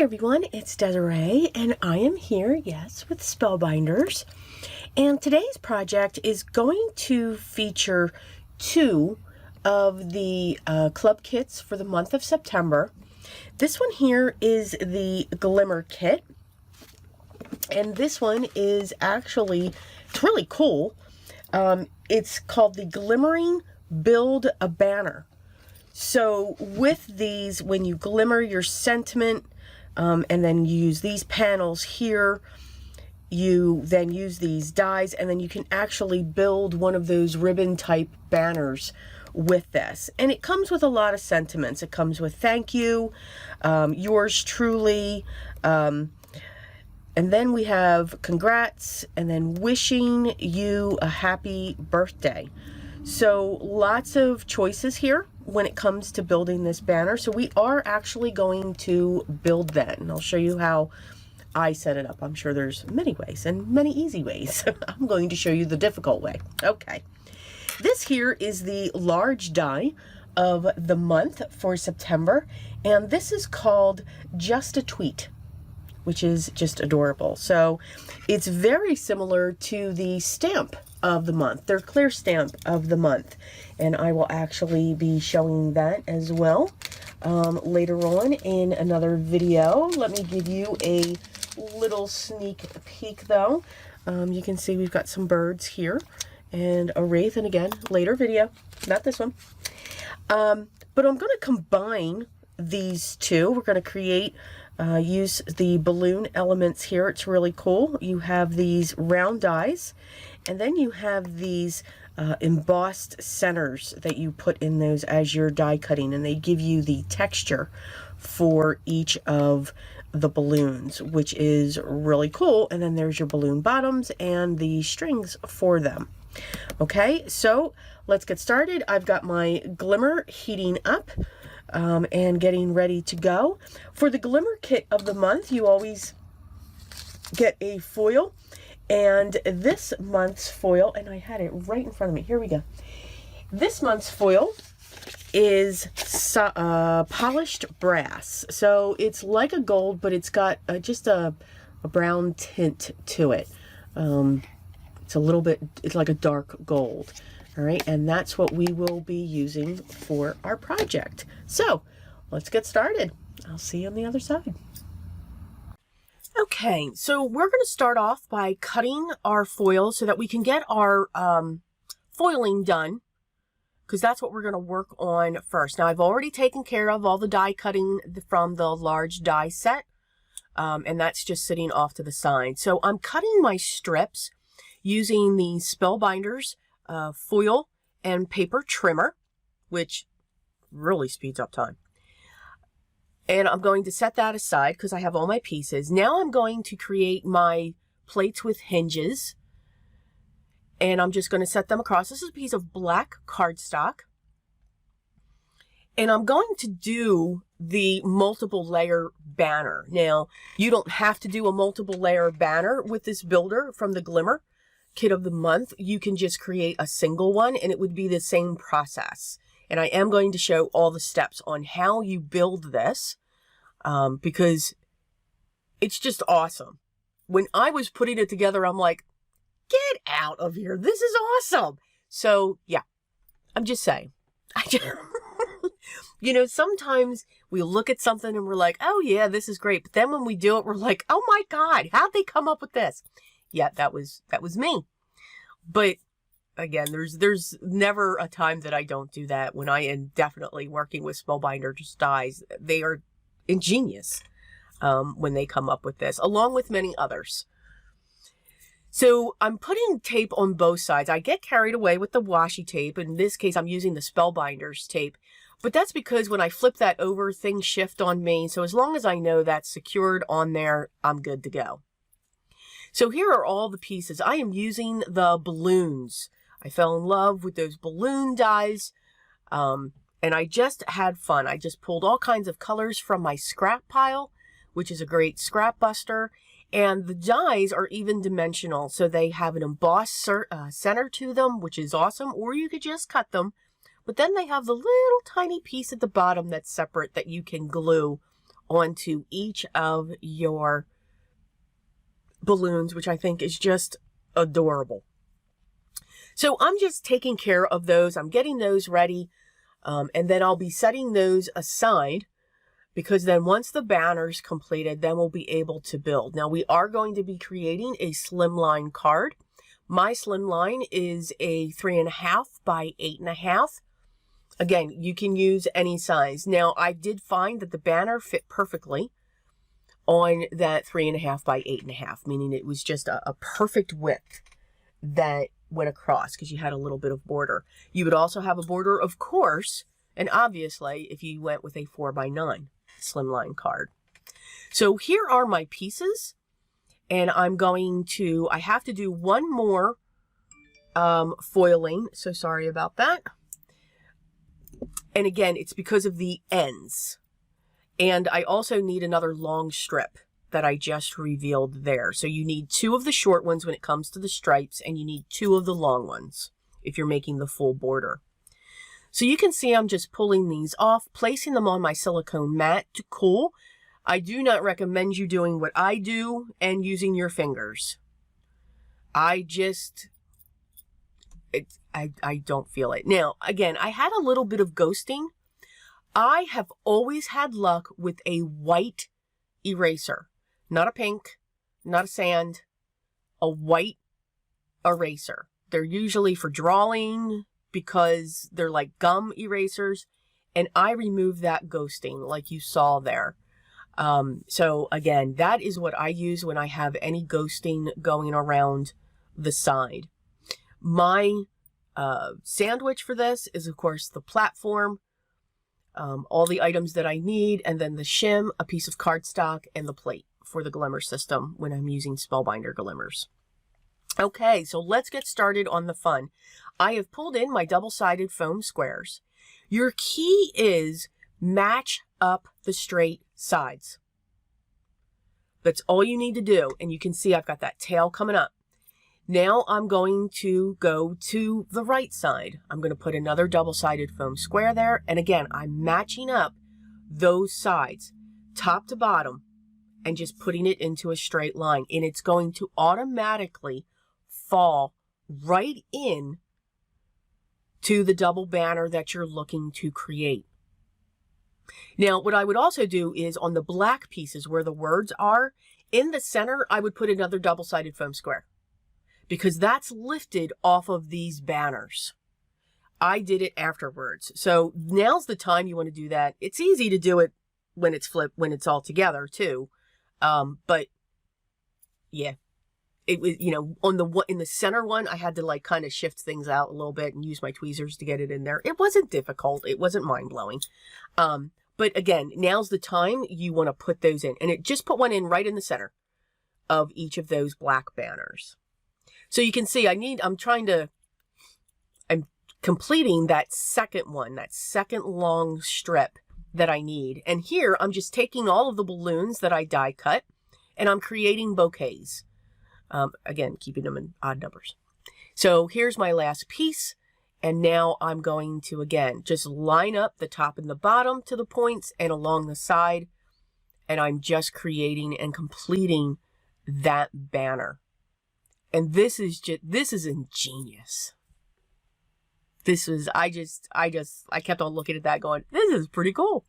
Hi everyone, it's Desiree and I am here, yes, with Spellbinders. And today's project is going to feature two of the club kits for the month of September. This one here is the Glimmer Kit. And this one is actually, it's really cool. It's called the Glimmering Build a Banner. So with these, when you glimmer your sentiment, and then you use these panels here, you then use these dies, and then you can actually build one of those ribbon type banners with this. And it comes with a lot of sentiments. It comes with thank you, yours truly, and then we have congrats, and then wishing you a happy birthday. So lots of choices here when it comes to building this banner. So we are actually going to build that, and I'll show you how I set it up. I'm sure there's many ways and many easy ways. I'm going to show you the difficult way. Okay. This here is the large die of the month for September, and this is called Just a Tweet, which is just adorable. So it's very similar to the stamp of the month, their clear stamp of the month. And I will actually be showing that as well later on in another video. Let me give you a little sneak peek though. You can see we've got some birds here and a wraith, and again, later video, not this one. But I'm gonna combine these two. We're gonna create use the balloon elements here. It's really cool. You have these round dies, and then you have these embossed centers that you put in those as you're die cutting, and they give you the texture for each of the balloons, which is really cool. And then there's your balloon bottoms and the strings for them. Okay, so let's get started. I've got my glimmer heating up and getting ready to go. For the Glimmer Kit of the month, you always get a foil. And this month's foil, and I had it right in front of me. Here we go. This month's foil is polished brass. So it's like a gold, but it's got just a brown tint to it. It's a little bit, it's like a dark gold. All right, and that's what we will be using for our project. So let's get started. I'll see you on the other side. Okay, so we're going to start off by cutting our foil so that we can get our foiling done, because that's what we're going to work on first. Now, I've already taken care of all the die cutting from the large die set, and that's just sitting off to the side. So I'm cutting my strips using the Spellbinders foil and paper trimmer, which really speeds up time. And I'm going to set that aside because I have all my pieces. Now I'm going to create my plates with hinges, and I'm just going to set them across. This is a piece of black cardstock, and I'm going to do the multiple layer banner. Now, you don't have to do a multiple layer banner with this builder from the Glimmer Kit of the month. You can just create a single one, and it would be the same process. And I am going to show all the steps on how you build this, because it's just awesome. When I was putting it together, I'm like, get out of here. This is awesome. So yeah, I'm just saying. You know, sometimes we look at something and we're like, oh yeah, this is great. But then when we do it, we're like, oh my God, how'd they come up with this? Yeah, that was me. But again, there's never a time that I don't do that when I am definitely working with Spellbinders dies. They are ingenious when they come up with this, along with many others. So I'm putting tape on both sides. I get carried away with the washi tape. In this case, I'm using the Spellbinders tape, but that's because when I flip that over, things shift on me. So as long as I know that's secured on there, I'm good to go. So here are all the pieces. I am using the balloons. I fell in love with those balloon dies, and I just had fun. I just pulled all kinds of colors from my scrap pile, which is a great scrap buster, and the dies are even dimensional, so they have an embossed center to them, which is awesome, or you could just cut them, but then they have the little tiny piece at the bottom that's separate that you can glue onto each of your balloons, which I think is just adorable. So I'm just taking care of those. I'm getting those ready, and then I'll be setting those aside, because then once the banner's completed, then we'll be able to build. Now we are going to be creating a slimline card. My slimline is a 3.5 by 8.5. Again, you can use any size. Now I did find that the banner fit perfectly on that 3.5 by 8.5, meaning it was just a perfect width that went across, because you had a little bit of border. You would also have a border, of course, and obviously if you went with a 4 by 9 slimline card. So here are my pieces, and I have to do one more foiling, so sorry about that. And again, it's because of the ends. And I also need another long strip that I just revealed there. So you need 2 of the short ones when it comes to the stripes, and you need 2 of the long ones if you're making the full border. So you can see I'm just pulling these off, placing them on my silicone mat to cool. I do not recommend you doing what I do and using your fingers. I don't feel it. Now, again, I had a little bit of ghosting. I have always had luck with a white eraser, not a pink, not a sand, a white eraser. They're usually for drawing, because they're like gum erasers, and I remove that ghosting like you saw there. So again, that is what I use when I have any ghosting going around the side. My sandwich for this is, of course, the platform, all the items that I need, and then the shim, a piece of cardstock, and the plate for the Glimmer System when I'm using Spellbinder glimmers. Okay, so let's get started on the fun. I have pulled in my double-sided foam squares. Your key is match up the straight sides. That's all you need to do. And you can see I've got that tail coming up. Now I'm going to go to the right side. I'm going to put another double-sided foam square there. And again, I'm matching up those sides, top to bottom, and just putting it into a straight line. And it's going to automatically fall right in to the double banner that you're looking to create. Now, what I would also do is on the black pieces where the words are, in the center, I would put another double-sided foam square, because that's lifted off of these banners. I did it afterwards. So now's the time you want to do that. It's easy to do it when it's flipped, when it's all together too. But yeah, it was, you know, in the center one, I had to like kind of shift things out a little bit and use my tweezers to get it in there. It wasn't difficult. It wasn't mind-blowing. But again, now's the time you want to put those in, and just put one in right in the center of each of those black banners. So you can see I'm completing that second one, that second long strip that I need. And here I'm just taking all of the balloons that I die cut, and I'm creating bouquets. Again, keeping them in odd numbers. So here's my last piece. And now I'm going to, again, just line up the top and the bottom to the points and along the side. And I'm just creating and completing that banner. And this is ingenious. I kept on looking at that going, this is pretty cool.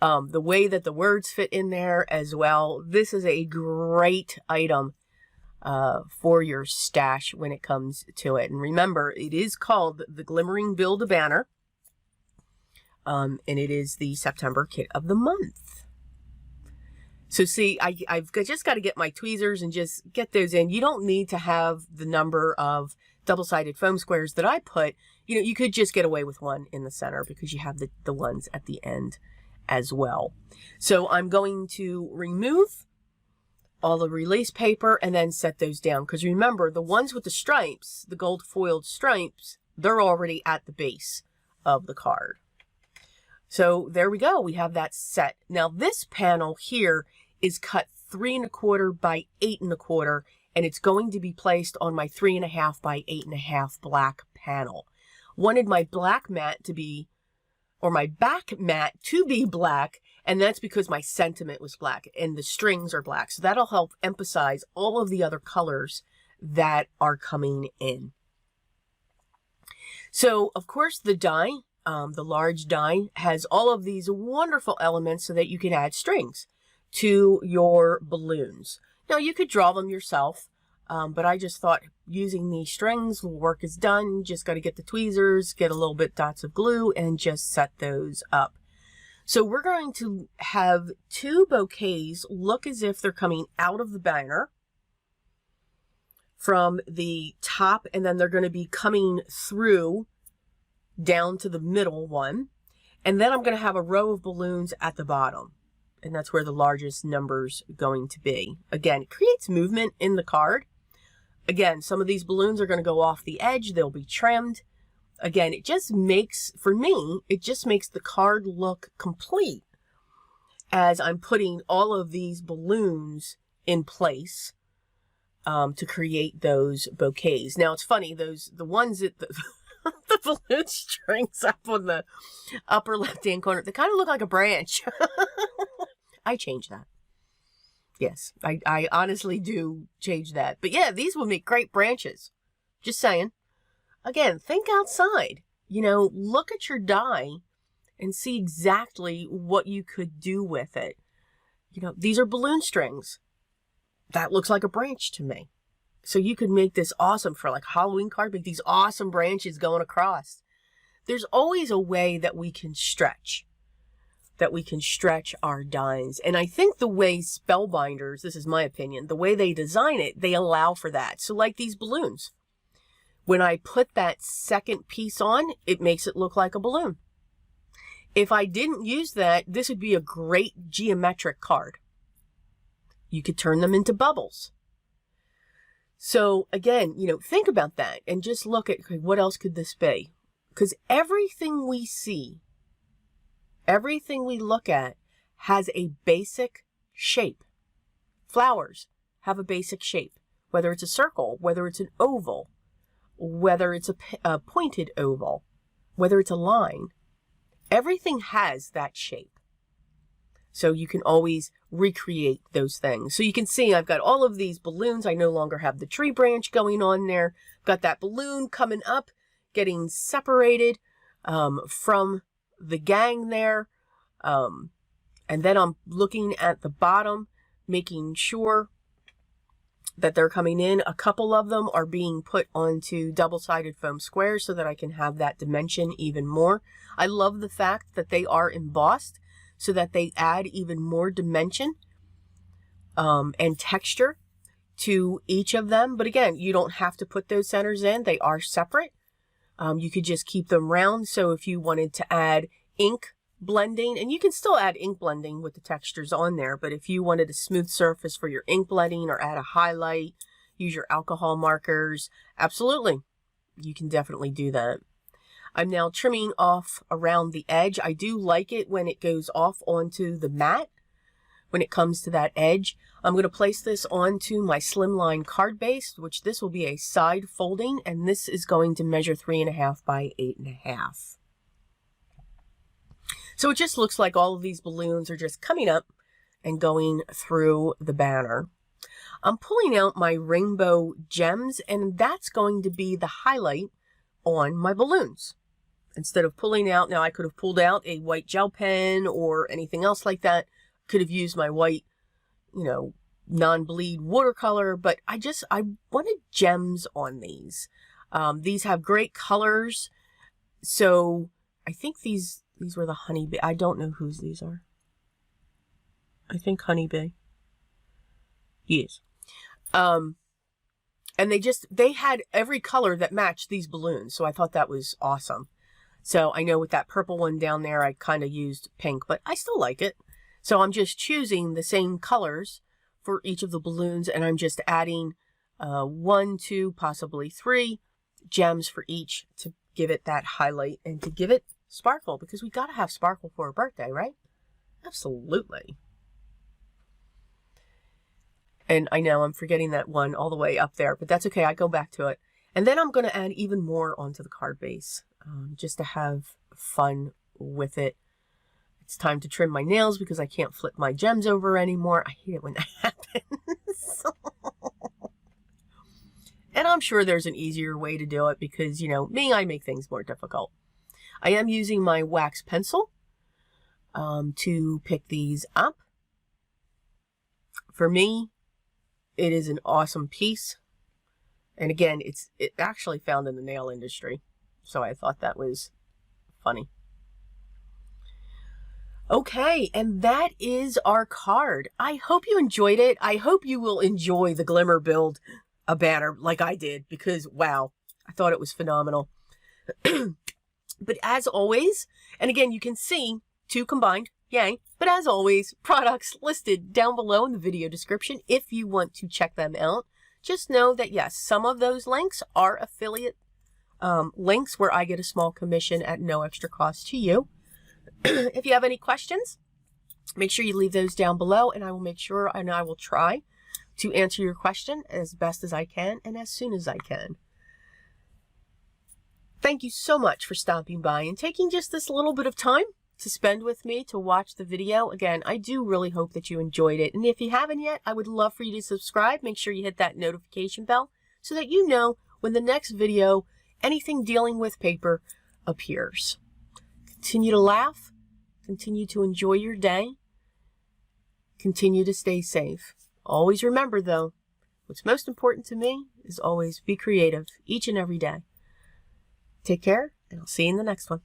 The way that the words fit in there as well. This is a great item for your stash when it comes to it. And remember, it is called the Glimmering Build a Banner. And it is the September kit of the month. So see, I've just got to get my tweezers and just get those in. You don't need to have the number of double-sided foam squares that I put. You know, you could just get away with one in the center because you have the ones at the end as well. So I'm going to remove all the release paper and then set those down. Because remember, the ones with the stripes, the gold foiled stripes, they're already at the base of the card. So there we go. We have that set. Now this panel here is cut 3 1/4 by 8 1/4, and it's going to be placed on my 3 1/2 by 8 1/2 black panel. Wanted my black mat to be, or my back mat to be black, And that's because my sentiment was black and the strings are black. So that'll help emphasize all of the other colors that are coming in. So, of course, the die, the large die, has all of these wonderful elements so that you can add strings to your balloons. Now, you could draw them yourself, but I just thought using these strings, work is done. Just got to get the tweezers, get a little bit dots of glue, and just set those up. So we're going to have 2 bouquets look as if they're coming out of the banner from the top, and then they're going to be coming through down to the middle one. And then I'm going to have a row of balloons at the bottom. And that's where the largest number's going to be. Again, it creates movement in the card. Again, some of these balloons are going to go off the edge. They'll be trimmed. Again, it just makes, for me, it just makes the card look complete as I'm putting all of these balloons in place to create those bouquets. Now, it's funny, the ones that the balloon strings up on the upper left-hand corner, they kind of look like a branch. I changed that. Yes, I honestly do change that. But yeah, these will make great branches. Just saying. Again, think outside. You know, look at your die and see exactly what you could do with it. You know, these are balloon strings. That looks like a branch to me. So you could make this awesome for like Halloween card, make these awesome branches going across. There's always a way that we can stretch our dies. And I think the way Spellbinders, this is my opinion, the way they design it, they allow for that. So like these balloons, when I put that second piece on, it makes it look like a balloon. If I didn't use that, this would be a great geometric card. You could turn them into bubbles. So again, you know, think about that and just look at, okay, what else could this be? Because everything we see, everything we look at has a basic shape. Flowers have a basic shape, whether it's a circle, whether it's an oval, whether it's a pointed oval, whether it's a line. Everything has that shape. So you can always recreate those things. So you can see I've got all of these balloons. I no longer have the tree branch going on there. Got that balloon coming up, getting separated from the gang there. And then I'm looking at the bottom, making sure that they're coming in. A couple of them are being put onto double-sided foam squares so that I can have that dimension even more. I love the fact that they are embossed so that they add even more dimension and texture to each of them. But again, you don't have to put those centers in. They are separate. You could just keep them round. So if you wanted to add ink blending, and you can still add ink blending with the textures on there, but if you wanted a smooth surface for your ink blending or add a highlight, use your alcohol markers, absolutely, you can definitely do that. I'm now trimming off around the edge. I do like it when it goes off onto the mat, when it comes to that edge. I'm going to place this onto my Slimline card base, which this will be a side folding, and this is going to measure 3.5 by 8.5. So it just looks like all of these balloons are just coming up and going through the banner. I'm pulling out my rainbow gems, and that's going to be the highlight on my balloons. Instead of pulling out, now I could have pulled out a white gel pen or anything else like that. Could have used my white, you know, non-bleed watercolor, but I wanted gems on these. These have great colors. So I think these were the honeybee. I don't know whose these are. I think honeybee. Yes. And they had every color that matched these balloons. So I thought that was awesome. So I know with that purple one down there, I kind of used pink, but I still like it. So I'm just choosing the same colors for each of the balloons, and I'm just adding 1, 2, possibly 3 gems for each to give it that highlight and to give it sparkle, because we got to have sparkle for a birthday, right? Absolutely. And I know I'm forgetting that one all the way up there, but that's okay. I go back to it. And then I'm going to add even more onto the card base, just to have fun with it. It's time to trim my nails because I can't flip my gems over anymore. I hate it when that happens. And I'm sure there's an easier way to do it because, you know, me, I make things more difficult. I am using my wax pencil to pick these up. For me, it is an awesome piece. And again, it's actually found in the nail industry. So I thought that was funny. Okay, and that is our card. I hope you enjoyed it. I hope you will enjoy the Glimmer build a banner like I did because, wow, I thought it was phenomenal. But as always, and again, you can see 2 combined, yay. But as always, products listed down below in the video description if you want to check them out. Just know that, yes, some of those links are affiliate links where I get a small commission at no extra cost to you. If you have any questions, make sure you leave those down below and I will make sure and I will try to answer your question as best as I can and as soon as I can. Thank you so much for stopping by and taking just this little bit of time to spend with me to watch the video. Again, I do really hope that you enjoyed it. And if you haven't yet, I would love for you to subscribe. Make sure you hit that notification bell so that you know when the next video, anything dealing with paper, appears. Continue to laugh. Continue to enjoy your day. Continue to stay safe. Always remember, though, what's most important to me is always be creative each and every day. Take care, and I'll see you in the next one.